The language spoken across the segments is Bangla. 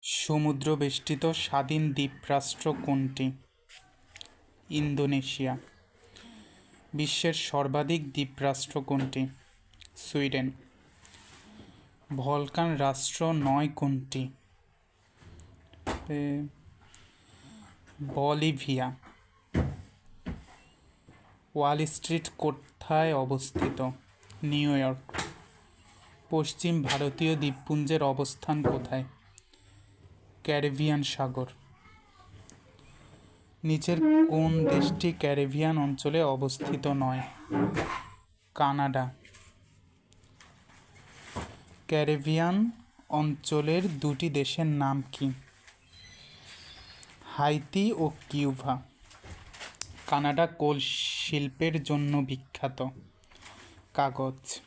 সমুদ্রবেষ্টিত স্বাধীন দ্বীপরাষ্ট্র কোনটি? ইন্দোনেশিয়া। বিশ্বের সর্বাধিক দ্বীপরাষ্ট্র কোনটি? সুইডেন। ভলকান রাষ্ট্র নয় কোনটি? বলিভিয়া। ওয়াল স্ট্রিট কোথায় অবস্থিত? New York. পশ্চিম ভারতীয় দ্বীপপুঞ্জের অবস্থান কোথায়? ক্যারিবিয়ান সাগর। নিচের কোন দেশটি ক্যারিবিয়ান অঞ্চলে অবস্থিত নয়? কানাডা। ক্যারিবিয়ান অঞ্চলের দুটি দেশের নাম কি? হাইতি ও কিউবা। কানাডা কোল শিল্পের জন্য বিখ্যাত। কাগজ।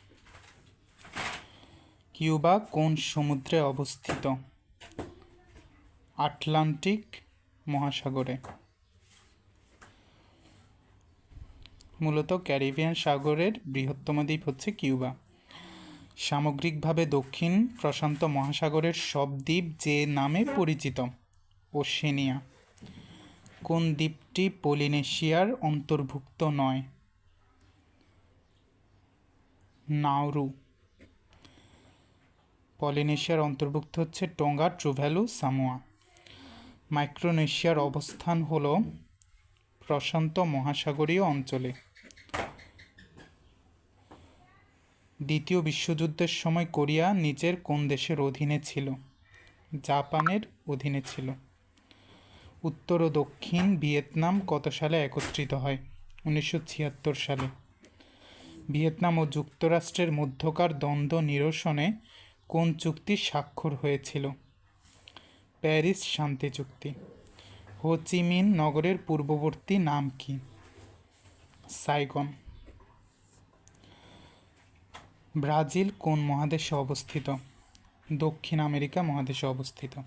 কিউবা কোন সমুদ্রে অবস্থিত? আটলান্টিক মহাসাগরে। মূলত ক্যারিবিয়ান সাগরের বৃহত্তম দ্বীপ হচ্ছে কিউবা। সামগ্রিকভাবে দক্ষিণ প্রশান্ত মহাসাগরের সব দ্বীপ যে নামে পরিচিত? ওশেনিয়া। কোন দ্বীপটি পলিনেশিয়ার অন্তর্ভুক্ত নয়? নাউরু। পলিনেশিয়ার অন্তর্ভুক্ত হচ্ছে টোঙ্গা, টুভালু, সামোয়া। মাইক্রোনেশিয়ার অবস্থান হল প্রশান্ত মহাসাগরীয় অঞ্চলে। দ্বিতীয় বিশ্বযুদ্ধের সময় কোরিয়া নিচের কোন দেশের অধীনে ছিল? জাপানের অধীনে ছিল। উত্তর ও দক্ষিণ ভিয়েতনাম কত সালে একত্রিত হয়? 1976 সালে। ভিয়েতনাম ও যুক্তরাষ্ট্রের মধ্যকার দ্বন্দ্ব নিরসনে কোন চুক্তি স্বাক্ষর হয়েছিল? প্যারিস শান্তি চুক্তি। হো চি মিন নগরের পূর্ববর্তী নাম কি? সাইগন। ব্রাজিল কোন মহাদেশে অবস্থিত? দক্ষিণ আমেরিকা মহাদেশে অবস্থিত।